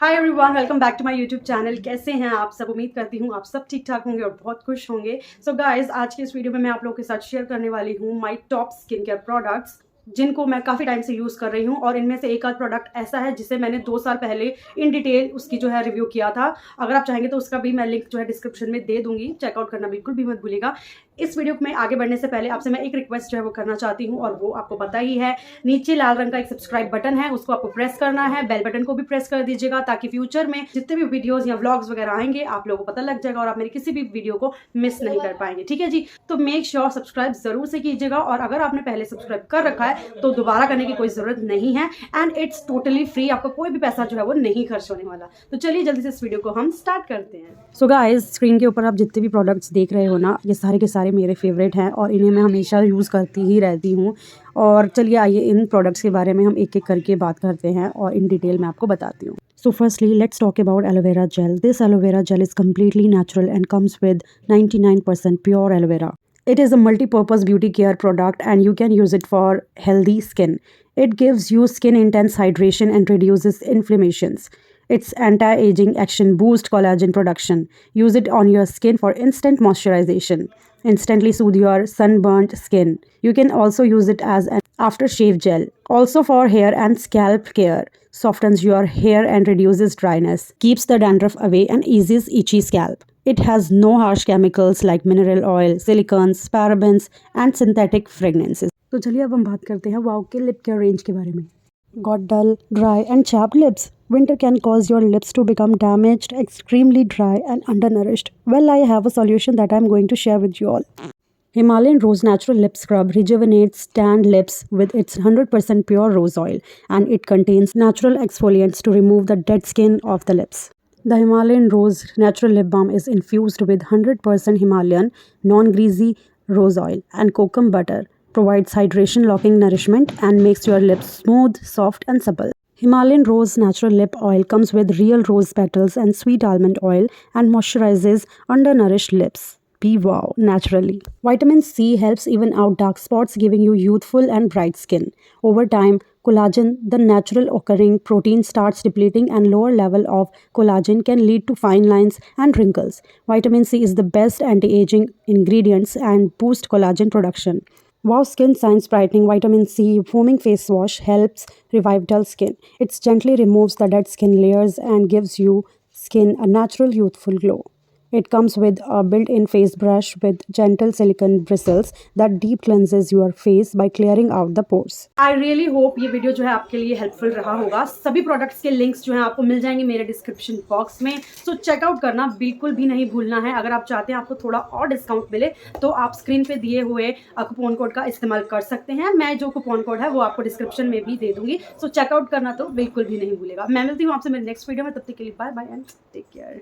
Hi everyone, welcome back to my YouTube channel. कैसे हैं आप सब? उम्मीद करती हूँ आप सब ठीक ठाक होंगे और बहुत खुश होंगे। सो गाइस, आज की इस वीडियो में मैं आप लोगों के साथ शेयर करने वाली हूँ my top skin care products, जिनको मैं काफ़ी टाइम से यूज़ कर रही हूँ। और इनमें से एक आध प्रोडक्ट ऐसा है जिसे मैंने 2 साल पहले इन डिटेल उसकी जो है रिव्यू किया था। अगर आप चाहेंगे तो उसका भी मैं लिंक जो है डिस्क्रिप्शन में दे दूंगी, चेकआउट करना बिल्कुल भी मत भूलिएगा। इस वीडियो में आगे बढ़ने से पहले आपसे मैं एक रिक्वेस्ट जो है वो करना चाहती हूँ, और वो आपको पता ही है। नीचे लाल रंग का एक सब्सक्राइब बटन है, उसको आपको प्रेस करना है। बेल बटन को भी प्रेस कर दीजिएगा ताकि फ्यूचर में जितने भी वीडियोस या व्लॉग्स वगैरह आएंगे आप लोगों को पता लग जाएगा और आप मेरी किसी भी वीडियो को मिस नहीं कर पाएंगे। ठीक है जी, तो मेक श्योर सब्सक्राइब जरूर से कीजिएगा। और अगर आपने पहले सब्सक्राइब कर रखा है तो दोबारा करने की कोई जरूरत नहीं है, एंड इट्स टोटली फ्री। आपका कोई भी पैसा जो है वो नहीं खर्च होने वाला। तो चलिए जल्दी से इस वीडियो को हम स्टार्ट करते हैं। सो गाइस, स्क्रीन के ऊपर आप जितने भी प्रोडक्ट्स देख रहे हो ना, ये सारे के सारे मेरे फेवरेट हैं और इन्हें मैं हमेशा यूज़ करती ही रहती हूँ। और चलिए आइए इन प्रोडक्ट्स के बारे में हम एक एक करके बात करते हैं और इन डिटेल मैं आपको बताती हूँ। So firstly, let's talk about aloe vera gel. This aloe vera gel is completely natural and comes with 99% pure aloe vera. It is a multi-purpose beauty care product and you can use it for healthy skin. It gives you skin intense hydration and reduces inflammations. Its anti-aging action boosts collagen production. Use it on your skin for instant moisturization. Instantly soothe your sunburnt skin. You can also use it as an aftershave gel. Also for hair and scalp care. Softens your hair and reduces dryness. Keeps the dandruff away and eases itchy scalp. It has no harsh chemicals like mineral oil, silicones, parabens and synthetic fragrances. तो चलिए अब हम बात करते हैं wow के lip care range के बारे में। Got dull, dry and chapped lips? Winter can cause your lips to become damaged, extremely dry and undernourished. Well, I have a solution that I'm going to share with you all. Himalayan Rose Natural Lip Scrub rejuvenates tanned lips with its 100% pure rose oil, and it contains natural exfoliants to remove the dead skin of the lips. The Himalayan Rose Natural Lip Balm is infused with 100% Himalayan non-greasy rose oil and kokum butter, provides hydration locking nourishment and makes your lips smooth, soft and supple. Himalayan Rose Natural Lip Oil comes with real rose petals and sweet almond oil and moisturizes undernourished lips. Be wow naturally. Vitamin C helps even out dark spots, giving you youthful and bright skin. Over time, collagen, the natural occurring protein, starts depleting, and lower level of collagen can lead to fine lines and wrinkles. Vitamin C is the best anti-aging ingredients and boost collagen production. Wow Skin Science Brightening Vitamin C Foaming Face Wash helps revive dull skin. It gently removes the dead skin layers and gives you skin a natural youthful glow. It comes with a built-in face brush with gentle silicone bristles that deep cleanses your face by clearing out the pores. I really hope ये video जो है आपके लिए helpful रहा होगा। सभी products के links जो हैं आपको मिल जाएंगे मेरे डिस्क्रिप्शन बॉक्स में, सो चेकआउट करना बिल्कुल भी नहीं भूलना है। अगर आप चाहते हैं आपको थोड़ा और डिस्काउंट मिले तो आप स्क्रीन पे दिए हुए कूपन कोड का इस्तेमाल कर सकते हैं। मैं जो कूपन कोड है वो आपको डिस्क्रिप्शन में भी दे दूंगी, सो चेकआउट करना तो बिल्कुल भी नहीं भूलेगा। मैं मिलती हूँ आपसे मेरे नेक्स्ट वीडियो में, तब तक के लिए bye bye and take care.